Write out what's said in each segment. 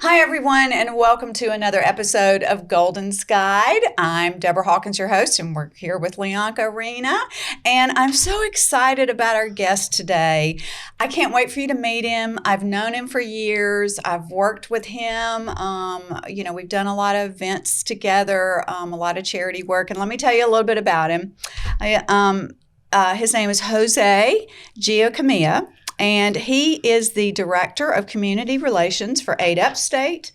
Hi, everyone, and welcome to another episode of Golden's Guide. I'm Deborah Hawkins, your host, and we're here with Leonka Rena. And I'm so excited about our guest today. I can't wait for you to meet him. I've known him for years. I've worked with him. We've done a lot of events together, a lot of charity work. And let me tell you a little bit about him. His name is Jose Giocamea. And he is the Director of Community Relations for Aid Upstate,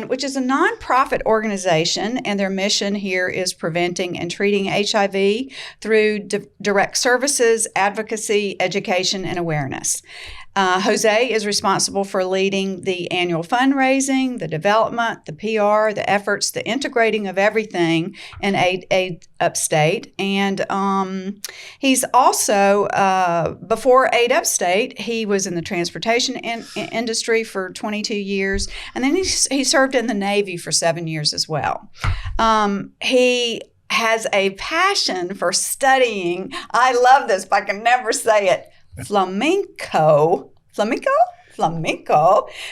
which is a nonprofit organization, and their mission here is preventing and treating HIV through direct services, advocacy, education, and awareness. Jose is responsible for leading the annual fundraising, the development, the PR, the efforts, the integrating of everything in Aid Upstate. And he's also, before Aid Upstate, he was in the transportation industry for 22 years. And then he served in the Navy for 7 years as well. He has a passion for studying, I love this, but I can never say it, flamenco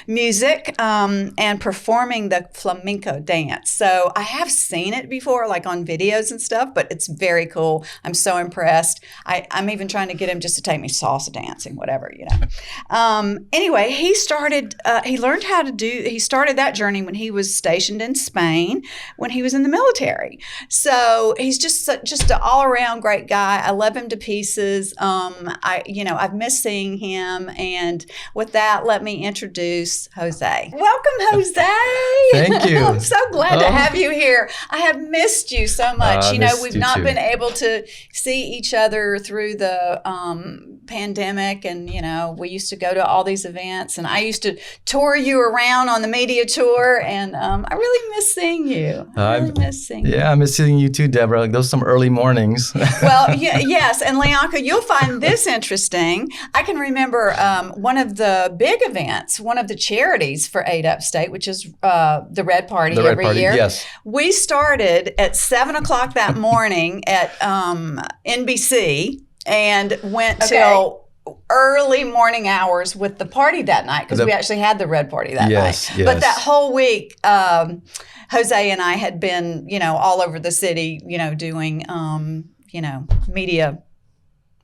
music and performing the flamenco dance. So I have seen it before, like on videos and stuff, but it's very cool. I'm so impressed. I'm even trying to get him just to take me salsa dancing, whatever, Anyway, he started that journey when he was stationed in Spain when he was in the military. So he's just an all-around great guy. I love him to pieces. I've missed seeing him. And with that, let me introduce Jose. Welcome, Jose. Thank you. I'm so glad to have you here. I have missed you so much. We've not been able to see each other through the pandemic, and we used to go to all these events, and I used to tour you around on the media tour, and I really miss seeing you. I miss seeing you too, Deborah. Like those some early mornings. Well, yes, and Leonka, you'll find this interesting. I can remember one of the big events, one of the charities for Aid Upstate, which is the Red Party every year. Yes. We started at 7 o'clock that morning at NBC and went till early morning hours with the party that night, because we actually had the Red Party that night. Yes. But that whole week, Jose and I had been, all over the city, doing, media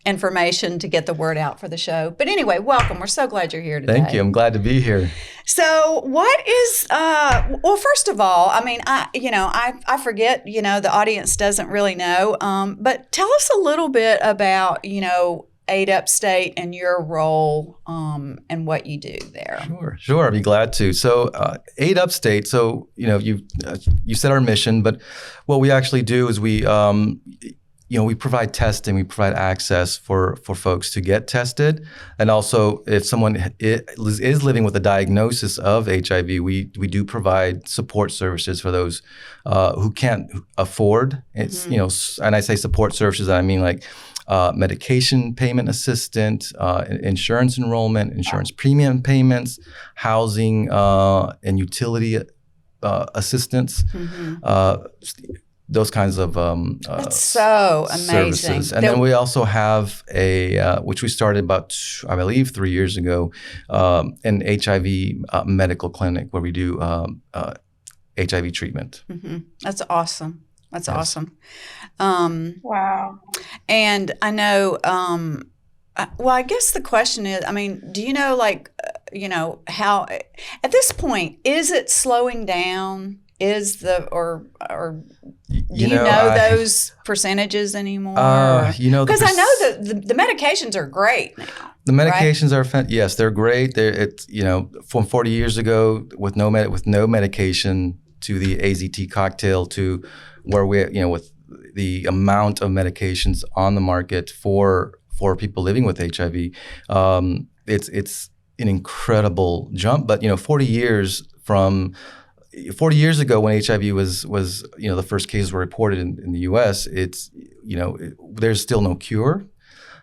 information to get the word out for the show. But anyway, welcome. We're so glad you're here today. Thank you. I'm glad to be here. So what is, well, first of all, I forget, the audience doesn't really know, but tell us a little bit about, Aid Upstate and your role and what you do there. Sure. I'd be glad to. So Aid Upstate, you said our mission, but what we actually do is we provide testing, we provide access for folks to get tested. And also if someone is living with a diagnosis of HIV, we do provide support services for those who can't afford. It's, and I say support services, I mean like medication payment assistant, insurance enrollment, insurance premium payments, housing and utility assistance. Those kinds of that's so amazing. Services. And then we also have which we started about, I believe, 3 years ago, an HIV medical clinic where we do HIV treatment. Mm-hmm. That's awesome. That's awesome. Wow. And I know, I guess the question is, do you know, how, at this point, is it slowing down? Or do you know those percentages anymore? Because I know the medications are great now. The medications are yes, they're great. From 40 years ago with no medication to the AZT cocktail to where we with the amount of medications on the market for people living with HIV, it's an incredible jump. But 40 years ago when HIV was the first cases were reported in the U.S., there's still no cure,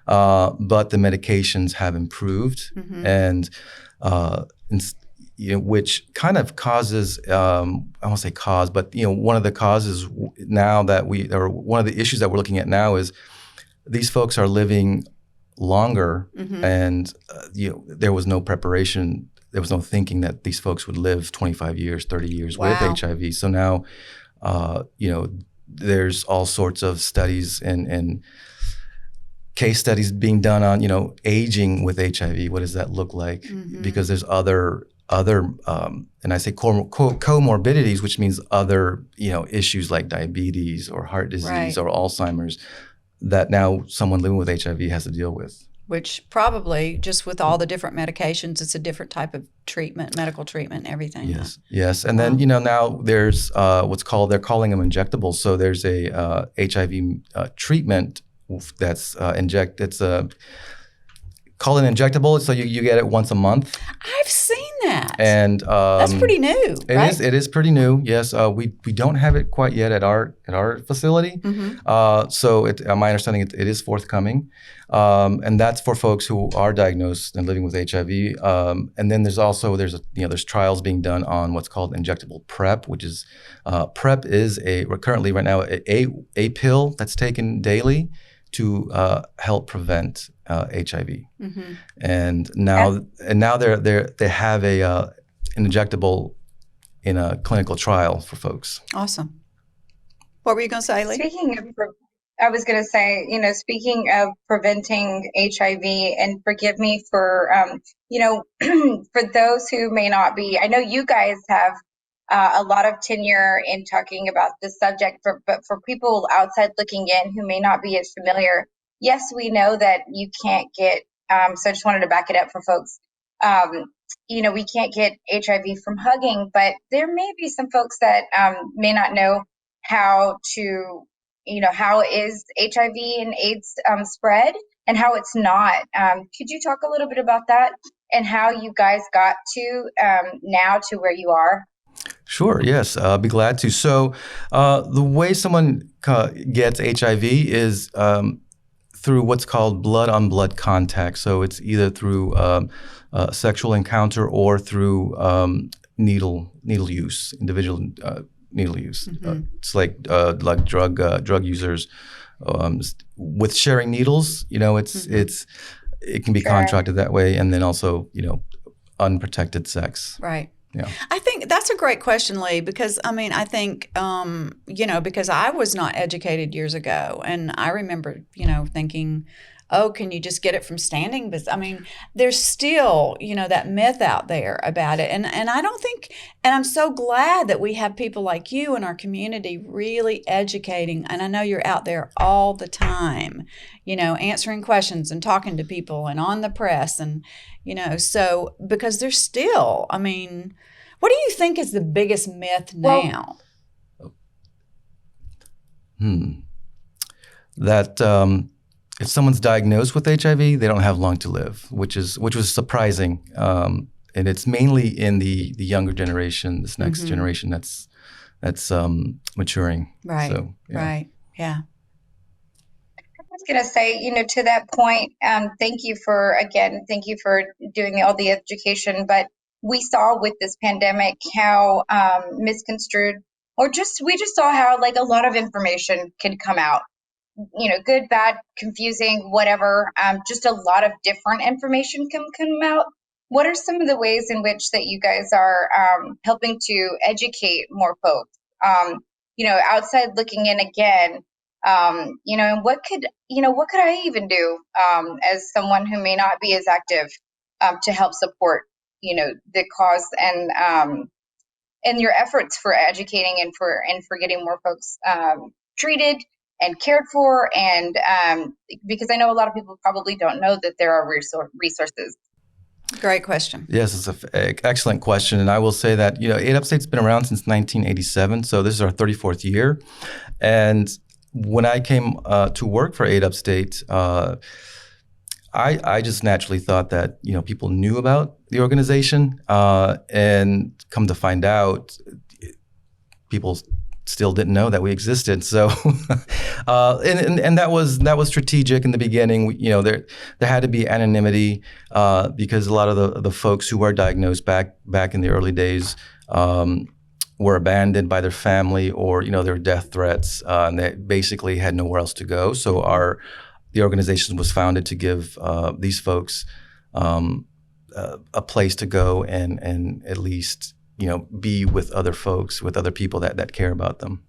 but the medications have improved, and which kind of causes, I won't say cause, but one of the causes now one of the issues that we're looking at now is these folks are living longer, and there was no preparation there was no thinking that these folks would live 25 years, 30 years with Wow. HIV. So now, there's all sorts of studies and case studies being done on, aging with HIV. What does that look like? Mm-hmm. Because there's other, and I say comorbidities, which means other, issues like diabetes or heart disease Right. or Alzheimer's that now someone living with HIV has to deal with. Which probably, just with all the different medications, it's a different type of treatment, medical treatment, everything. Yes. And then, now there's they're calling them injectables. So there's a HIV treatment that's it's called an injectable. So you get it once a month. I've seen that. And that's pretty new, right? It is pretty new. Yes. We don't have it quite yet at our facility. Mm-hmm. So my understanding, it is forthcoming. And that's for folks who are diagnosed and living with HIV. And then there's trials being done on what's called injectable PrEP, which is PrEP is currently right now a pill that's taken daily to help prevent HIV. Mm-hmm. And now they have an injectable in a clinical trial for folks. Awesome. What were you going to say, Lee? I was going to say, speaking of preventing HIV, and forgive me for, for those who may not be, I know you guys have a lot of tenure in talking about this subject, but for people outside looking in who may not be as familiar, yes, we know that you can't get, so I just wanted to back it up for folks. We can't get HIV from hugging, but there may be some folks that may not know how is HIV and AIDS spread and how it's not. Could you talk a little bit about that and how you guys got to now to where you are? Sure. Yes, I'll be glad to. So the way someone gets HIV is through what's called blood-on-blood contact. So it's either through sexual encounter or through needle use, individual needle use. Mm-hmm. It's like drug users with sharing needles. It can be contracted that way, and then also unprotected sex. Right. Yeah. I think that's a great question, Lee, because I think, because I was not educated years ago, and I remember, thinking, oh, can you just get it from standing? But there's still, that myth out there about it. And I don't think, and I'm so glad that we have people like you in our community really educating. And I know you're out there all the time, answering questions and talking to people and on the press and, so because there's still, what do you think is the biggest myth now? That if someone's diagnosed with HIV, they don't have long to live, which was surprising, and it's mainly in the younger generation, this next Mm-hmm. generation that's maturing. Right. So, yeah. Right. Yeah. I was going to say, to that point, thank you for doing all the education. But we saw with this pandemic how misconstrued, we just saw how a lot of information can come out. Good, bad, confusing, whatever. Just a lot of different information can come out. What are some of the ways in which that you guys are helping to educate more folks? Outside looking in again, and what could I even do as someone who may not be as active to help support, the cause and your efforts for educating and for getting more folks treated and cared for, and because I know a lot of people probably don't know that there are resources. Great question. Yes, it's an excellent question. And I will say that, Aid Upstate's been around since 1987. So this is our 34th year. And when I came to work for Aid Upstate, I just naturally thought that, people knew about the organization, and come to find out, people still didn't know that we existed. So, and that was strategic in the beginning. There had to be anonymity because a lot of the folks who were diagnosed back in the early days were abandoned by their family, or there were death threats, and they basically had nowhere else to go. So the organization was founded to give these folks a place to go and at least be with other folks, with other people that care about them.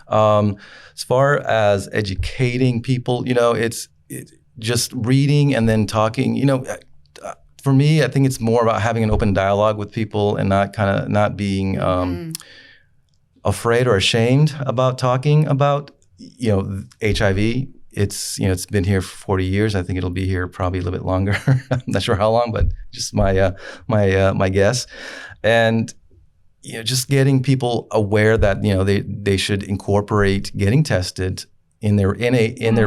As far as educating people, it's just reading and then talking. For me, I think it's more about having an open dialogue with people and not being afraid or ashamed about talking about HIV. It's been here for 40 years. I think it'll be here probably a little bit longer. I'm not sure how long, but just my guess. And just getting people aware that they should incorporate getting tested in their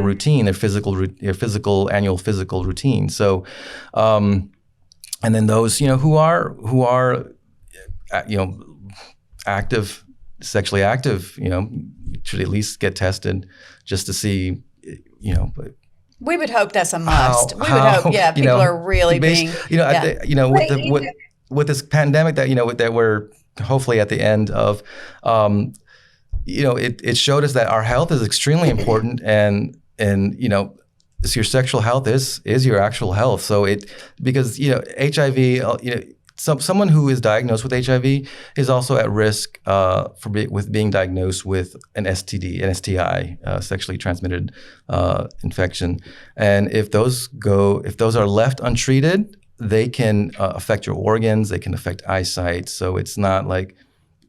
routine, their physical annual physical routine. So, and then those who are active, sexually active, should at least get tested just to see. We would hope that's a must. We would hope, people are really being, with this pandemic that we're hopefully at the end of, it showed us that our health is extremely important, and so your sexual health is your actual health. So because HIV, someone who is diagnosed with HIV is also at risk with being diagnosed with an STD, an STI, sexually transmitted infection. And if those are left untreated, they can affect your organs. They can affect eyesight. So it's not like,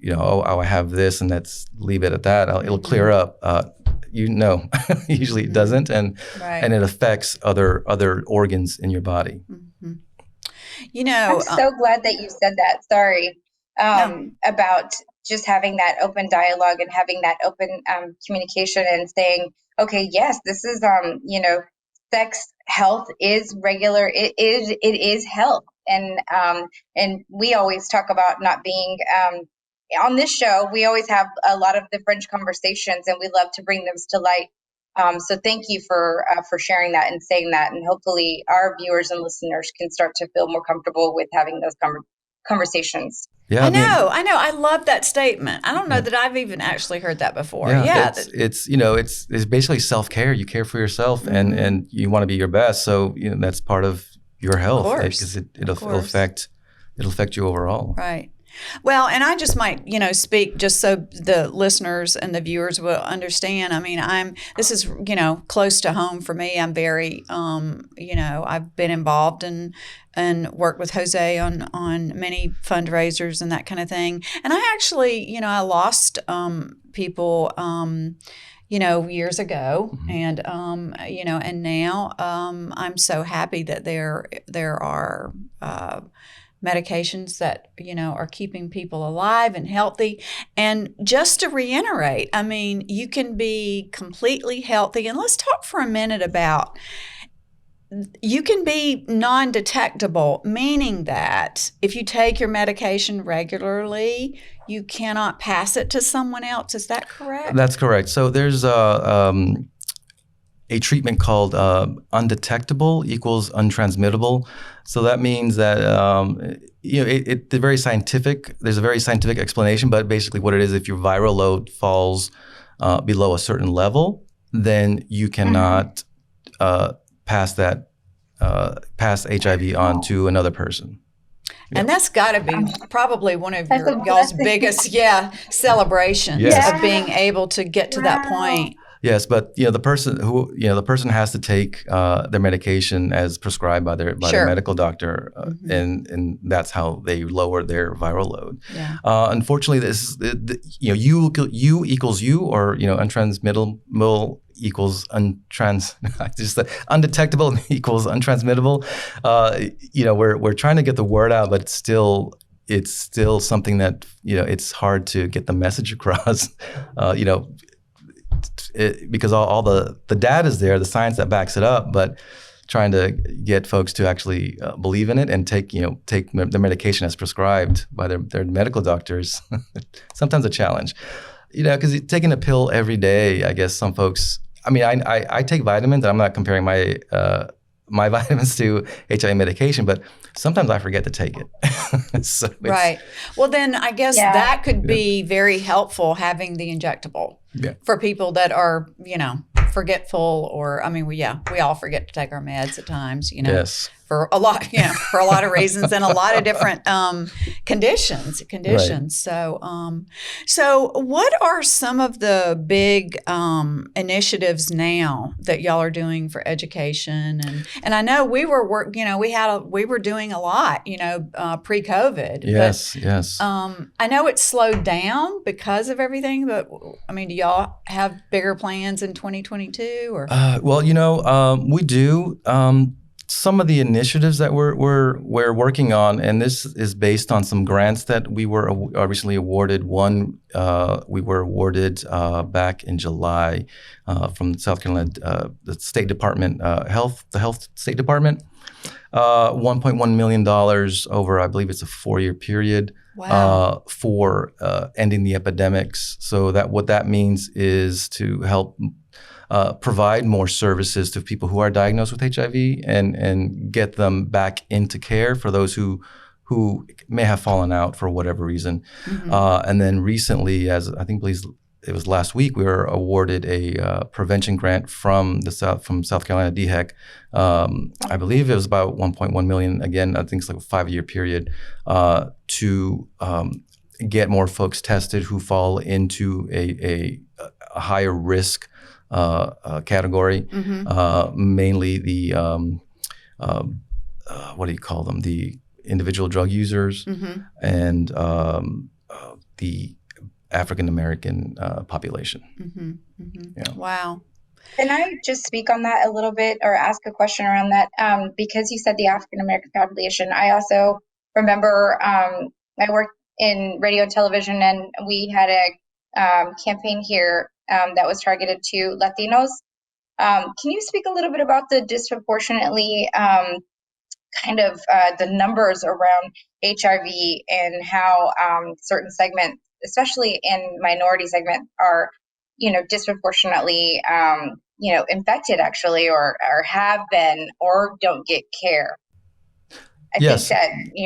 I have this and let's leave it at that. It'll clear up. Usually it doesn't, and it affects other organs in your body. Mm-hmm. I'm so glad that you said that. Sorry, about just having that open dialogue and having that open communication and saying, okay, yes, this is sex health is regular. It is health, and we always talk about not being on this show. We always have a lot of the fringe conversations, and we love to bring those to light. So thank you for sharing that and saying that, and hopefully our viewers and listeners can start to feel more comfortable with having those conversations. Yeah, I know. I love that statement. I don't know that I've even actually heard that before. It's basically self-care. You care for yourself, and you want to be your best. So that's part of your health, because it'll affect you overall. Right. Well, and I just might, speak just so the listeners and the viewers will understand. I mean, this is, close to home for me. I'm very, I've been involved and worked with Jose on many fundraisers and that kind of thing. And I actually, I lost people, years ago, and and now I'm so happy that there are medications that are keeping people alive and healthy. And just to reiterate, I mean, you can be completely healthy. And let's talk for a minute about, you can be non-detectable, meaning that if you take your medication regularly, you cannot pass it to someone else. Is that correct? That's correct. So there's a treatment called undetectable equals untransmittable. So that means that there's a very scientific explanation, but basically what it is, if your viral load falls below a certain level, then you cannot pass HIV on to another person. And that's got to be probably one of y'all's biggest celebrations of being able to get to that point. Yes, but the person has to take their medication as prescribed by their medical doctor, and that's how they lower their viral load. Yeah. Unfortunately, U equals U, or untransmittable equals undetectable equals untransmittable. We're trying to get the word out, but it's still something that it's hard to get the message across. Because all the data is there, the science that backs it up, but trying to get folks to actually believe in it and take the medication as prescribed by their medical doctors, sometimes a challenge. Because taking a pill every day, I guess some folks. I mean, I take vitamins, and I'm not comparing my vitamins to HIV medication, but sometimes I forget to take it. Right. Well, then I guess that could be very helpful, having the injectable for people that are, forgetful, or, we all forget to take our meds at times, Yes. for a lot, for a lot of reasons and a lot of different conditions. Right. So what are some of the big initiatives now that y'all are doing for education? And I know we were we were doing a lot, pre-COVID. Yes, yes. I know it's slowed down because of everything, but I mean, do y'all have bigger plans in 2022 or? Well, we do. Some of the initiatives that we're working on, and this is based on some grants that we were recently awarded. One we were awarded back in July from South Carolina, the State Department, the Health State Department, $1.1 million over, I believe it's a 4-year period. Wow. For ending the epidemics. So what that means is to help provide more services to people who are diagnosed with HIV and get them back into care for those who may have fallen out for whatever reason. Mm-hmm. And then recently, as I think it was last week, we were awarded a prevention grant from South Carolina DHEC. I believe it was about $1.1 million. Again, I think it's like a 5-year period to get more folks tested who fall into a higher risk category, Mm-hmm. mainly the what do you call them? The individual drug users Mm-hmm. and the African American population. Mm-hmm. Mm-hmm. Yeah. Wow. Can I just speak on that a little bit or ask a question around that? Because you said the African American population, I also remember I worked in radio and television, and we had a campaign here that was targeted to Latinos. Can you speak a little bit about the disproportionately the numbers around HIV and how certain segments, especially in minority segment, are disproportionately infected actually, or have been, or don't get care? I Yes. think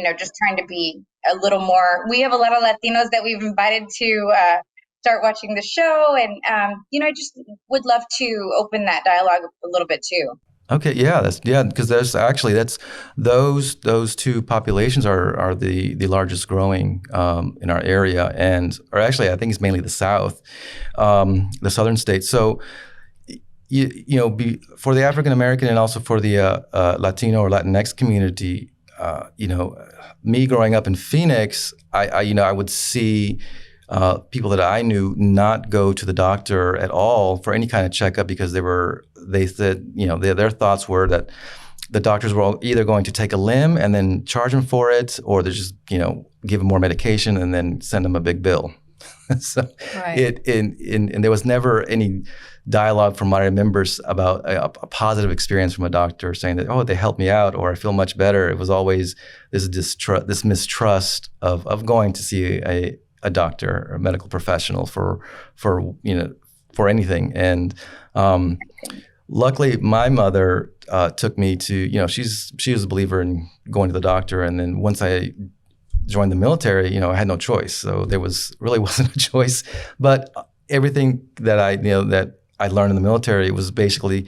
that just trying to be a little more. We have a lot of Latinos that we've invited to start watching the show, and I just would love to open that dialogue a little bit too. Okay, yeah, because that's those two populations are the largest growing in our area, or actually I think it's mainly the South, the southern states. So for the African American and also for the Latino or Latinx community, me growing up in Phoenix, I would see people that I knew not go to the doctor at all for any kind of checkup because they said, their thoughts were that the doctors were either going to take a limb and then charge them for it, or they just, give them more medication and then send them a big bill. So Right. And there was never any dialogue from what I remember about a positive experience from a doctor saying that, oh, they helped me out or I feel much better. It was always this mistrust of going to see a doctor or a medical professional for anything. And luckily, my mother took me to, she was a believer in going to the doctor. And then once I joined the military, I had no choice. So there wasn't a choice. But everything that I learned in the military was basically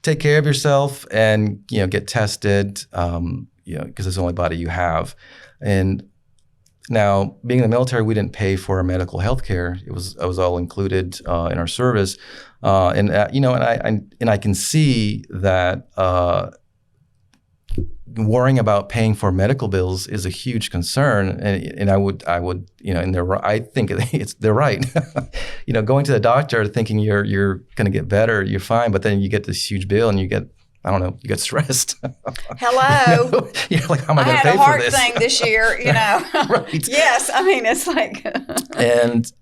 take care of yourself and get tested, because it's the only body you have. And now, being in the military, we didn't pay for our medical health care. It was all included in our service, and I can see that worrying about paying for medical bills is a huge concern, and I would and I think they're right. Going to the doctor thinking you're going to get better, you're fine, but then you get this huge bill and you get stressed. Hello. You're like, how am I I going to had pay a heart for this? thing this year, Right. Yes, I mean it's like. And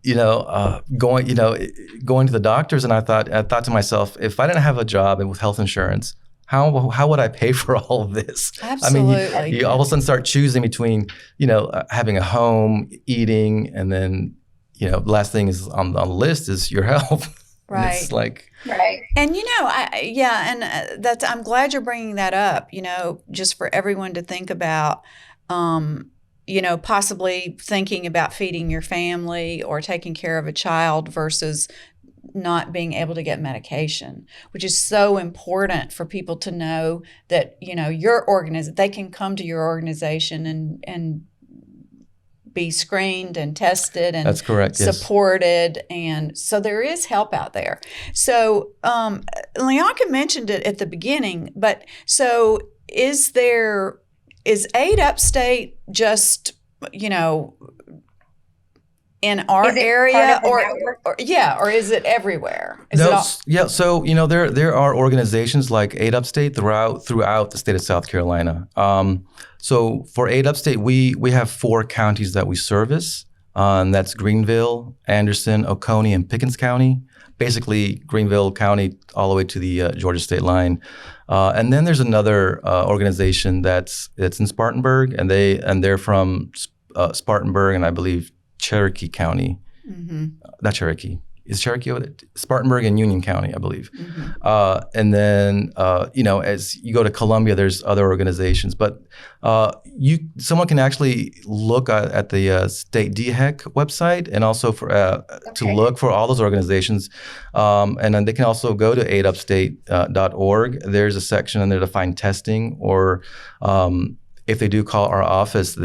going to the doctors, and I thought to myself, if I didn't have a job and with health insurance, how would I pay for all of this? Absolutely. I mean, you all of a sudden start choosing between having a home, eating, and then the last thing is on the list is your health. Right. And it's like. Right. And I'm glad you're bringing that up, just for everyone to think about, possibly thinking about feeding your family or taking care of a child versus not being able to get medication, which is so important for people to know that, they can come to your organization and be screened and tested and That's correct. Yes. supported. And so there is help out there. So Leonka mentioned it at the beginning, but so is Aid Upstate just, in our area, or is it everywhere? Yeah. So there are organizations like Aid Upstate throughout the state of South Carolina. So for Aid Upstate, we have 4 counties that we service, and that's Greenville, Anderson, Oconee, and Pickens County. Basically, Greenville County all the way to the Georgia state line. And then there's another organization that's in Spartanburg, and they're from Spartanburg, and I believe Cherokee County. Mm-hmm. Not Cherokee. Is Cherokee over there? Spartanburg and Union County, I believe. Mm-hmm. And then, as you go to Columbia, there's other organizations. But someone can actually look at the state DHEC website and also to look for all those organizations. And then they can also go to aidupstate.org. There's a section in there to find testing, or if they do call our office,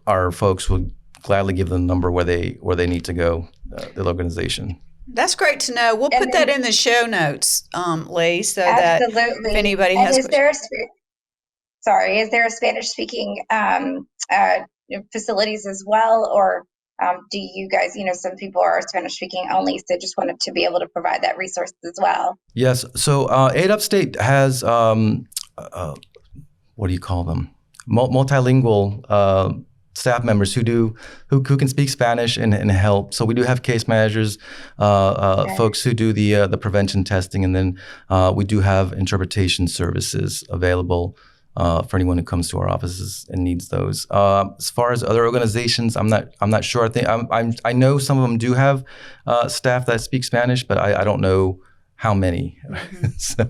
our folks will gladly give them a number where they need to go, the organization. That's great to know. We'll put that in the show notes, Lee, so absolutely. that if anybody has questions. Is there a Spanish-speaking facilities as well, or do you guys, some people are Spanish-speaking only, so just wanted to be able to provide that resource as well? Yes. So Aid Upstate has, what do you call them? Multilingual staff members who can speak Spanish and help. So we do have case managers, folks who do the prevention testing, and then we do have interpretation services available for anyone who comes to our offices and needs those. As far as other organizations, I'm not sure. I think I know some of them do have staff that speak Spanish, but I don't know how many. Mm-hmm.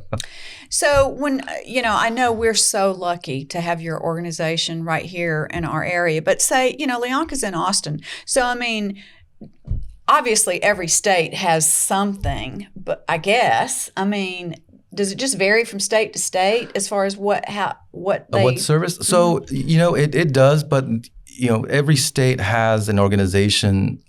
So when, I know we're so lucky to have your organization right here in our area, but say, Leonka's in Austin. So, obviously every state has something, but I guess, does it just vary from state to state as far as what service? So, it does, but, every state has an organization,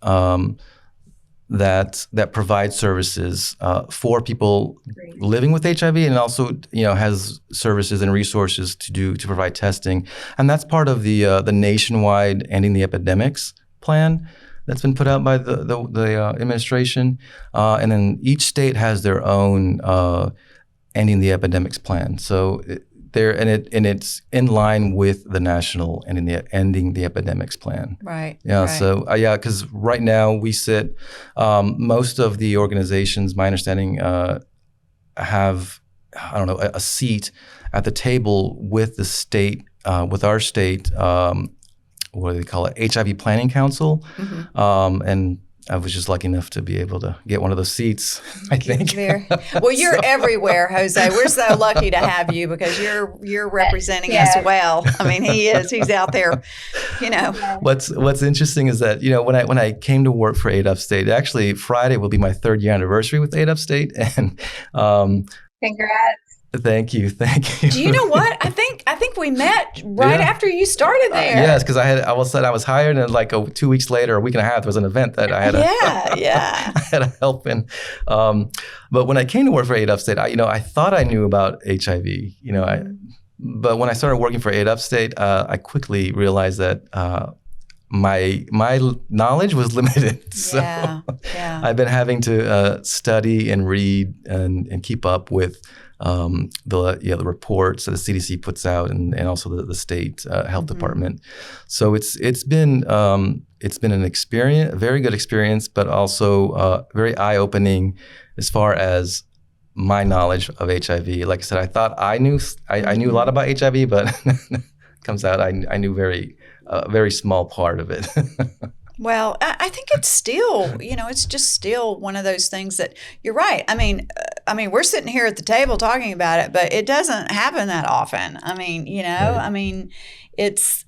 that provides services for people living with HIV, and also has services and resources to provide testing, and that's part of the nationwide Ending the Epidemics plan that's been put out by the administration, and then each state has their own Ending the Epidemics plan. So it's in line with the national Ending the Epidemics plan. Right. Yeah. Right. So because right now we sit, most of the organizations, my understanding, have a seat at the table with the state, with our state. What do they call it? HIV Planning Council, and I was just lucky enough to be able to get one of those seats, I think. Well, you're everywhere, Jose. We're so lucky to have you because you're representing us well. He is. He's out there, What's interesting is that, when I came to work for Aid Upstate, actually Friday will be my 3rd year anniversary with Aid Upstate. And congrats. Thank you. Do you know what? I think we met right after you started there. Yes, because I was hired, and like 2 weeks later, a week and a half, there was an event that I had I had to help in. But when I came to work for Aid Upstate, I thought I knew about HIV. But when I started working for Aid Upstate, I quickly realized that my knowledge was limited. So I've been having to study and read and keep up with the reports that the CDC puts out, and also the state health department. So it's been an experience, a very good experience, but also very eye-opening as far as my knowledge of HIV. Like I said, I thought I knew a lot about HIV, but comes out I knew a very small part of it. Well, I think it's still, it's just still one of those things that you're right. We're sitting here at the table talking about it, but it doesn't happen that often. Right. It's,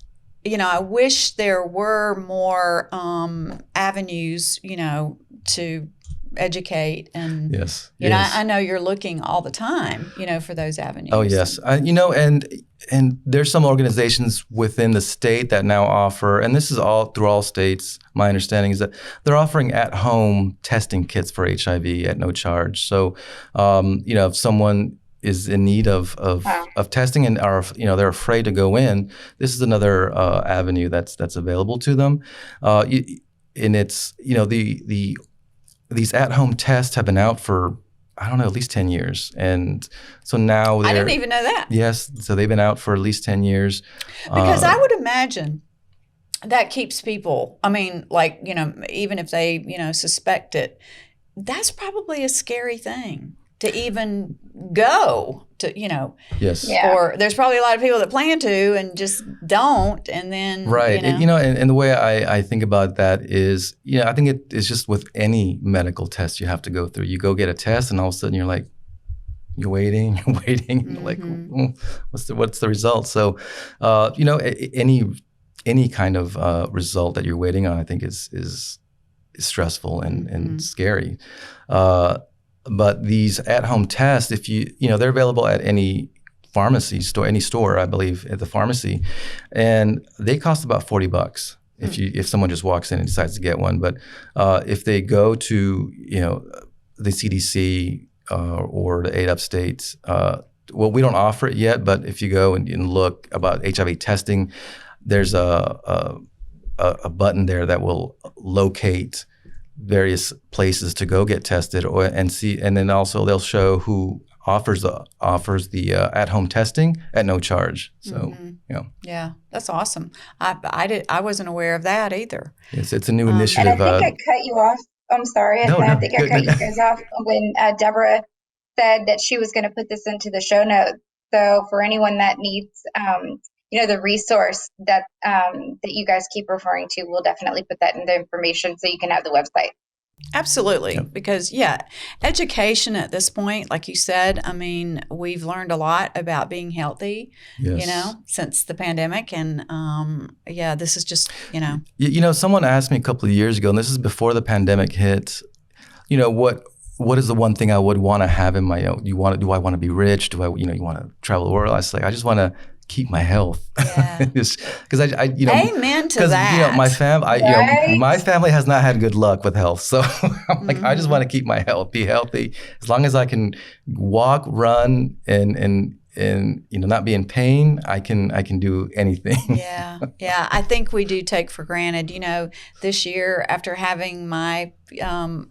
I wish there were more avenues, to educate and Yes. you know, Yes. I know you're looking all the time, you know, for those avenues. Oh yes, and there's some organizations within the state that now offer, and this is all through all states. My understanding is that they're offering at-home testing kits for HIV at no charge. So, if someone is in need of testing and they're afraid to go in, this is another avenue that's available to them, and it's these at-home tests have been out for, I don't know, at least 10 years. And so now I didn't even know that. Yes. So they've been out for at least 10 years. Because I would imagine that keeps people, I mean, like, even if they, suspect it, that's probably a scary thing to even go to, Yes. Yeah. or there's probably a lot of people that plan to and just don't. And then, right. And the way I think about that is, I think it is just with any medical test you have to go through. You go get a test and all of a sudden you're like, you're waiting, Mm-hmm. like, what's the result? So, any kind of result that you're waiting on, I think is stressful and scary. But these at-home tests, if they're available at any pharmacy store, any store, I believe, at the pharmacy, and they cost about $40 if someone just walks in and decides to get one. But if they go to the CDC or the Aid Upstate, we don't offer it yet, but if you go and look about HIV testing, there's a button there that will locate various places to go get tested and then also they'll show who offers the at-home testing at no charge. So, Yeah, that's awesome. I wasn't aware of that either. It's a new initiative. And I think I cut you off. I'm sorry. I think I cut you guys off when Deborah said that she was going to put this into the show notes. So for anyone that needs, the resource that you guys keep referring to, we'll definitely put that in the information so you can have the website. Absolutely. Yep. Because, education at this point, like you said, I mean, we've learned a lot about being healthy, since the pandemic. And, this is just, someone asked me a couple of years ago, and this is before the pandemic hit, what is the one thing I would want to have in my own? Do I want to be rich? Do I, you want to travel the world? I was like, I just want to keep my health. Yeah. Because Amen to that. My family has not had good luck with health. So I'm like, I just want to keep my health, be healthy. As long as I can walk, run, and not be in pain, I can do anything. Yeah. I think we do take for granted, this year after having my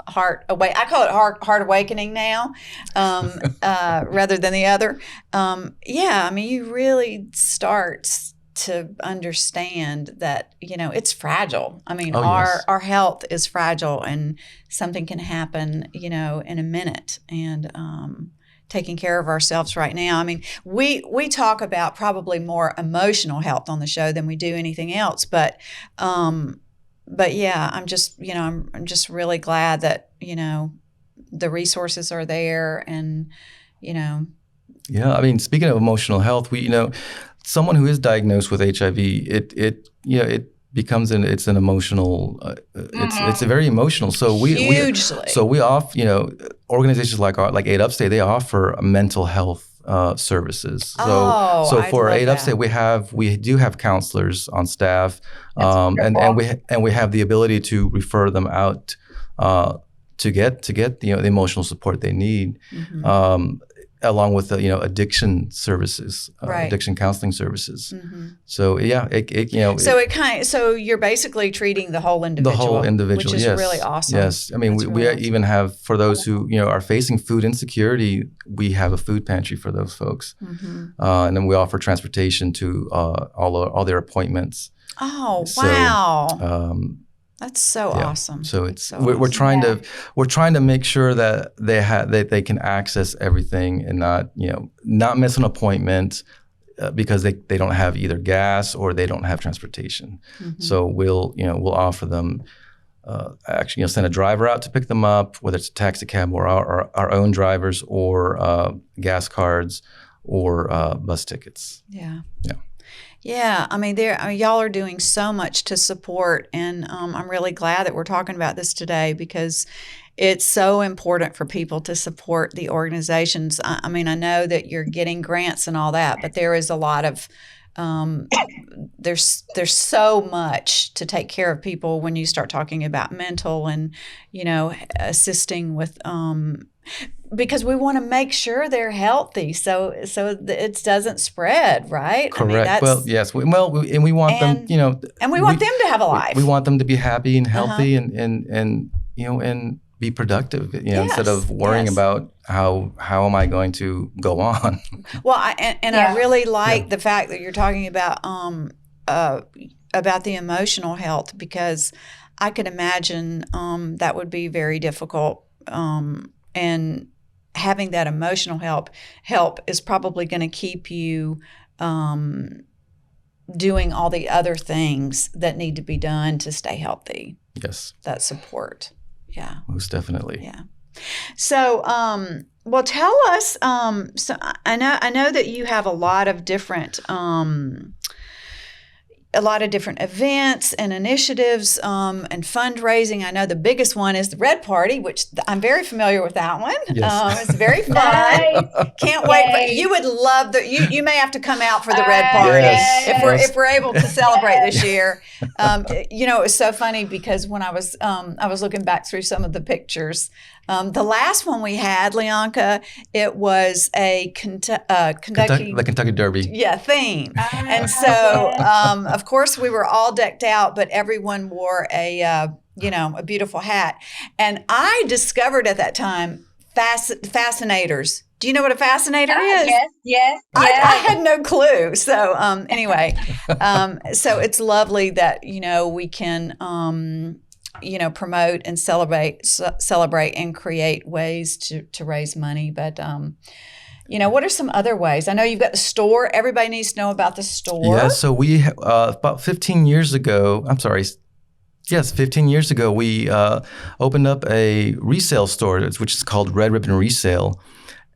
heart awake, I call it heart awakening now, rather than the other. I mean, you really start to understand that, it's fragile. I mean, our health is fragile and something can happen, in a minute. And, taking care of ourselves right now. I mean, we talk about probably more emotional health on the show than we do anything else. But yeah, I'm just, I'm just really glad that, the resources are there and, Yeah, I mean, speaking of emotional health, someone who is diagnosed with HIV, it becomes it's an emotional, it's a very emotional. So we offer, organizations like Aid Upstate, they offer mental health services. So for Aid Upstate, we do have counselors on staff, and we have the ability to refer them out to get the emotional support they need. Along with addiction services, addiction counseling services. Mm-hmm. So so you're basically treating the whole individual. Which is really awesome. Yes, I mean we even have, for those who are facing food insecurity, we have a food pantry for those folks, and then we offer transportation to all their appointments. Oh wow! That's so awesome. So we're trying to make sure that they can access everything and not miss an appointment because they don't have either gas or they don't have transportation. Mm-hmm. So we'll offer them actually send a driver out to pick them up, whether it's a taxi cab or our own drivers or gas cards or bus tickets. Yeah. Yeah, I mean, y'all are doing so much to support, and I'm really glad that we're talking about this today because it's so important for people to support the organizations. I mean, I know that you're getting grants and all that, but there is a lot of there's so much to take care of people when you start talking about mental and assisting with because we want to make sure they're healthy so it doesn't spread, right? I mean, Correct. Well, yes. And we want them, and we want them to have a life. We want them to be happy and healthy and be productive, instead of worrying about how am I going to go on. Well, I really like the fact that you're talking about the emotional health, because I could imagine that would be very difficult, and having that emotional help is probably going to keep you doing all the other things that need to be done to stay healthy. Yes. That support. Yeah. Most definitely. Yeah. So, well, tell us. So I know that you have a lot of different events and initiatives and fundraising. I know the biggest one is the Red Party, which I'm very familiar with that one. Yes. It's very fun. Nice. Can't wait. But you would love you may have to come out for the Red Party if we're able to celebrate this year. It was so funny because when I was looking back through some of the pictures, the last one we had, Leonka, it was a Kentucky the Kentucky Derby. Yeah, theme. And so, of course, we were all decked out, but everyone wore a beautiful hat. And I discovered at that time fascinators. Do you know what a fascinator is? Yes. I had no clue. So anyway, so it's lovely that we can promote and celebrate and create ways to raise money. But what are some other ways? I know you've got the store. Everybody needs to know about the store. Yeah. So we about 15 years ago. I'm sorry. Yes, 15 years ago, we opened up a resale store, which is called Red Ribbon Resale.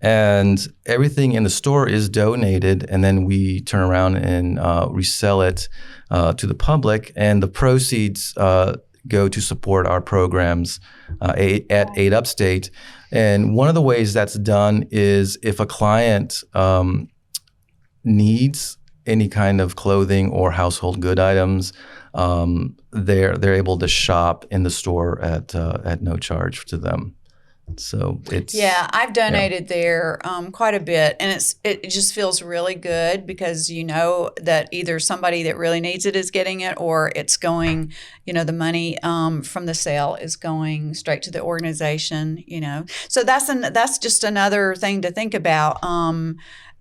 And everything in the store is donated, and then we turn around and resell it to the public. And the proceeds go to support our programs at Aid Upstate. And one of the ways that's done is if a client needs any kind of clothing or household good items, they're able to shop in the store at no charge to them. So it's I've donated there quite a bit, and it just feels really good because that either somebody that really needs it is getting it, or it's going, the money from the sale is going straight to the organization. So that's just another thing to think about.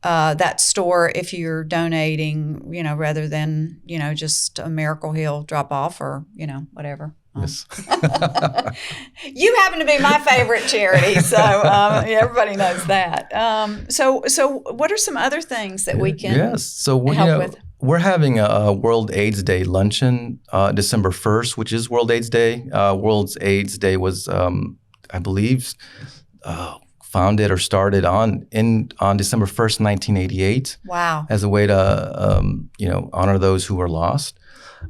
That store, if you're donating, rather than just a Miracle Hill drop off or whatever. Yes. You happen to be my favorite charity, so everybody knows that. So what are some other things that we can help with? We're having a World AIDS Day luncheon December 1st, which is World AIDS Day. World AIDS Day was, I believe, founded or started on December 1st, 1988. Wow! As a way to honor those who were lost.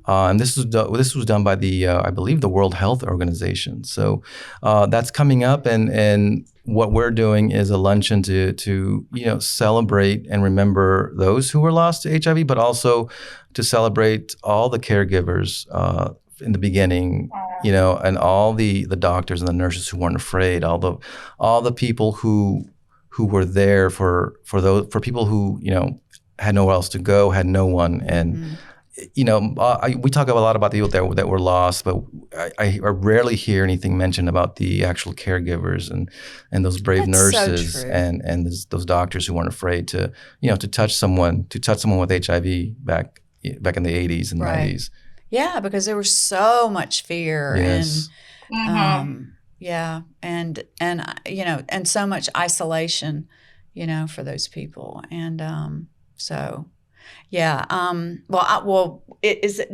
And this was done by I believe the World Health Organization. So that's coming up, and what we're doing is a luncheon to celebrate and remember those who were lost to HIV, but also to celebrate all the caregivers in the beginning, and all the doctors and the nurses who weren't afraid, all the people who were there for people who had nowhere else to go, had no one, and. We talk a lot about the people that were lost, but I rarely hear anything mentioned about the actual caregivers and those brave nurses and those doctors who weren't afraid to touch someone with HIV back in the 80s and 90s. Yeah, because there was so much fear yes. and and so much isolation, for those people, and so. Yeah.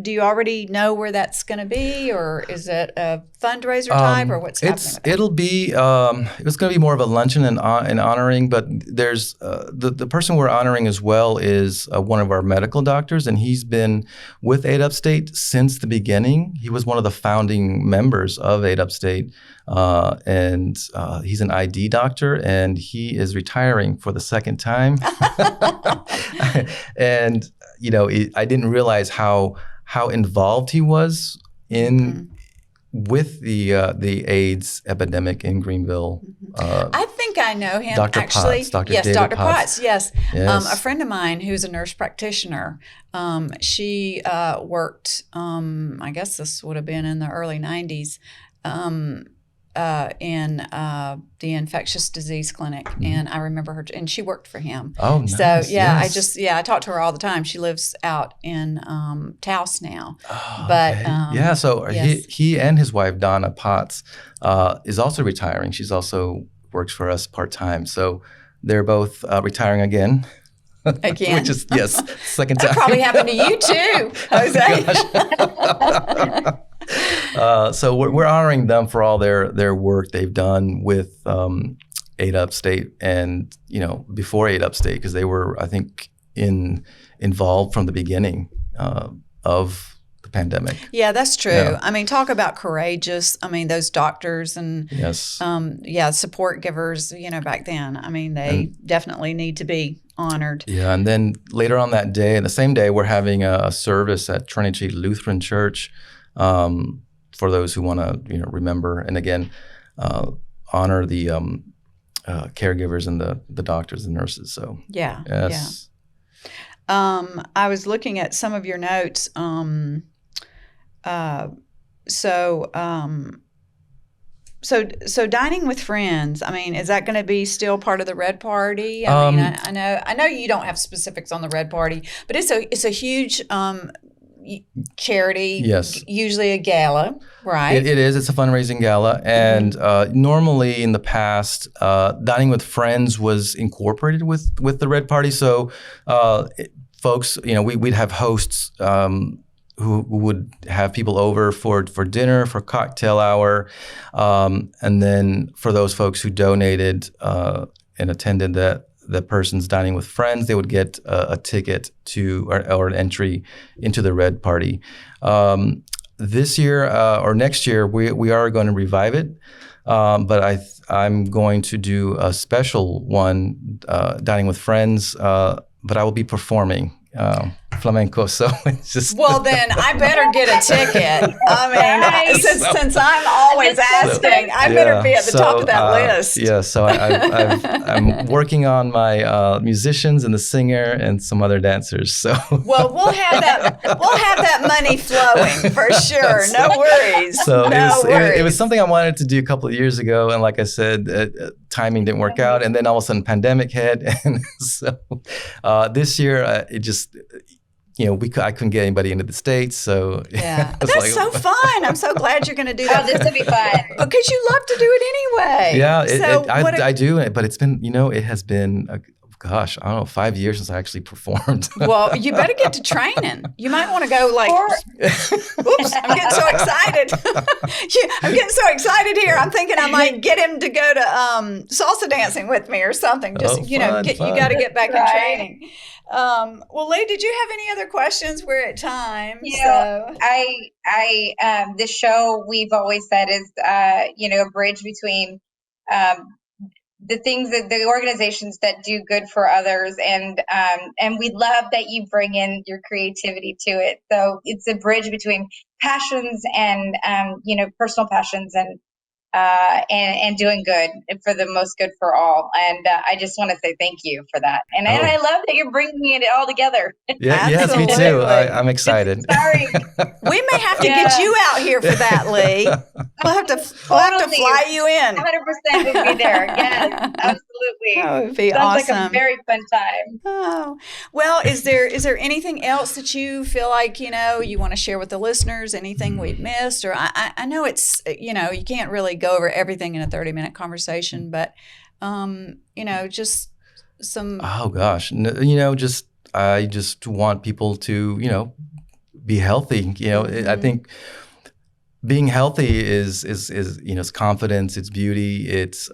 Do you already know where that's going to be, or is it a fundraiser type, or what's happening with that? It'll be it's going to be more of a luncheon and honoring, but there's the person we're honoring as well is one of our medical doctors, and he's been with Aid Upstate since the beginning. He was one of the founding members of Aid Upstate, and he's an ID doctor, and he is retiring for the second time. And I didn't realize how involved he was in with the AIDS epidemic in Greenville. I think I know him. Dr. Actually, Potts, Dr. yes, David Dr. Potts. Potts. Yes, Yes. A friend of mine who's a nurse practitioner. She worked. I guess this would have been in the early '90s. In the infectious disease clinic, and I remember her, and she worked for him. Oh, nice. So yes. I talk to her all the time. She lives out in Taos now. Oh, But okay. So yes. he and his wife Donna Potts is also retiring. She's also works for us part-time. So they're both retiring again. Again, Which is second time. That probably happened to you too, Jose. So we're honoring them for all their work they've done with Aid Upstate, and before Aid Upstate, because they were, I think, involved from the beginning of the pandemic. Yeah, that's true. Yeah. I mean, talk about courageous. I mean, those doctors and support givers. Back then. I mean, they definitely need to be honored. Yeah, and then later on that day, the same day, we're having a service at Trinity Lutheran Church. For those who want to, remember, and again, honor the caregivers and the doctors and nurses. So yes. Yeah. I was looking at some of your notes. So dining with friends. I mean, is that going to be still part of the Red Party? I mean, I know you don't have specifics on the Red Party, but it's a huge charity. Yes. Usually a gala, right? It is. It's a fundraising gala. And normally in the past, dining with friends was incorporated with the Red Party. So folks, we'd have hosts who would have people over for dinner, for cocktail hour. And then for those folks who donated and attended the person's dining with friends, they would get a ticket to or an entry into the Red Party. This year or next year, we are going to revive it, but I'm going to do a special one, dining with friends, but I will be performing flamenco, so it's just. Well, then I better get a ticket. I mean, since I'm always asking, I better be at the top of that list. Yeah, so I'm working on my musicians and the singer and some other dancers. So. Well, we'll have that money flowing for sure. No worries. So worries. It was something I wanted to do a couple of years ago, and like I said, timing didn't work out, and then all of a sudden, pandemic hit, and so this year it just. I couldn't get anybody into the States, so yeah, that's so fun. I'm so glad you're going to do that. Oh, this will be fun because you love to do it anyway. Yeah, I do, but it's been, it has been. Gosh, I don't know, 5 years since I actually performed. Well, you better get to training. You might want to go oops, I'm getting so excited. I'm getting so excied here. I'm thinking I might get him to go to salsa dancing with me or something. Just, you got to get back in training. Well, Lee, did you have any other questions? We're at time. So. The show we've always said is, a bridge between, the things that the organizations that do good for others, and we love that you bring in your creativity to it. So it's a bridge between passions and personal passions and doing good for the most good for all. And I just want to say thank you for that. And I love that you're bringing it all together. Yeah, yes, me too. I'm excited. Sorry. We may have to get you out here for that, Lee. We'll have to fly you in. 100% will be there. Yes, absolutely. That would be Sounds awesome. like a very fun time. Oh, well, is there anything else that you feel like, you want to share with the listeners? Anything we've missed? Or I know it's, you can't really go over everything in a 30-minute conversation, but, just some. Oh, gosh. Just I just want people to, be healthy. I think being healthy is it's confidence, it's beauty, it's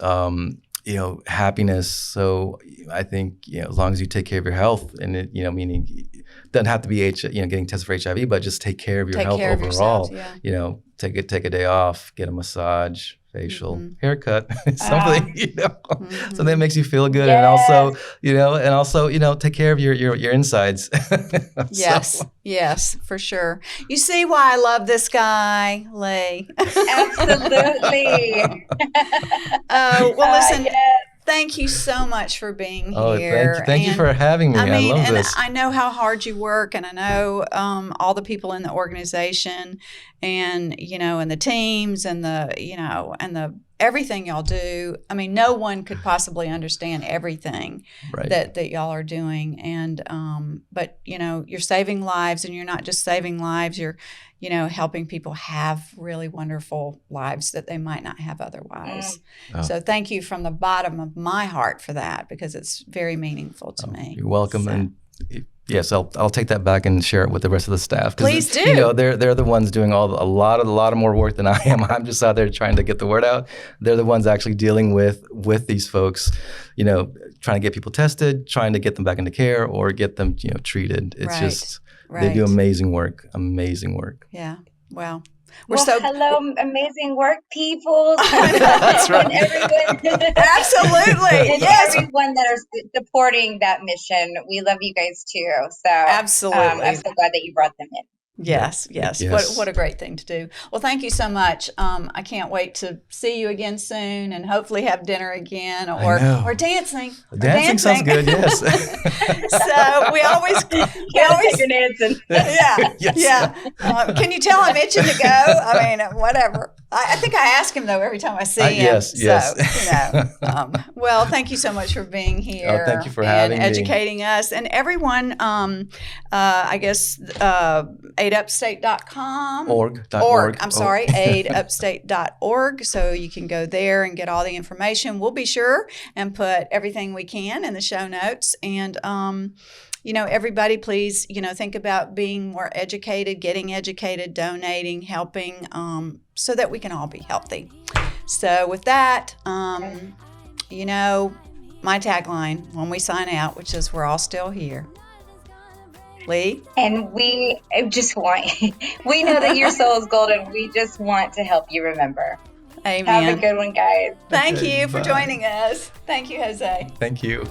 happiness. So I think as long as you take care of your health, and it meaning it doesn't have to be getting tested for HIV, but just take care of your health overall. Yourselves, Take a day off, get a massage, facial, haircut, something something that makes you feel good, and also take care of your insides. Yes, for sure. You see why I love this guy, Lee? Absolutely. Listen. Thank you so much for being here. Thank you for having me. I love this. I know how hard you work, and I know all the people in the organization, and and the teams, and the everything y'all do. I mean, no one could possibly understand everything that y'all are doing, and but you're saving lives, and you're not just saving lives. You're helping people have really wonderful lives that they might not have otherwise. So thank you from the bottom of my heart for that, because it's very meaningful to me. You're welcome. So. And yes, I'll take that back and share it with the rest of the staff. Please do. They're the ones doing a lot of more work than I am. I'm just out there trying to get the word out. They're the ones actually dealing with these folks, trying to get people tested, trying to get them back into care, or get them treated. It's just they do amazing work. Yeah. Wow. Hello, amazing work, people. That's right. And everyone, absolutely. And everyone that are supporting that mission. We love you guys too. So absolutely. I'm so glad that you brought them in. Yes. What a great thing to do. Well, thank you so much. I can't wait to see you again soon, and hopefully have dinner again, or dancing. Dancing sounds good. Yes. So we always take your dancing. Yeah. Can you tell I'm itching to go? I mean, whatever. I think I ask him though every time I see him. Yes. So, well, thank you so much for being here. Thank you for having me. Educating us, and everyone. I guess. aidupstate.com. Org. I'm sorry, aidupstate.org. So you can go there and get all the information. We'll be sure and put everything we can in the show notes. And, everybody, please, think about being more educated, getting educated, donating, helping, so that we can all be healthy. So with that, my tagline when we sign out, which is, we're all still here. Lee? And we just we know that your soul is golden. We just want to help you remember. Amen. Have a good one, guys. Thank you for joining us. Thank you, Jose. Thank you.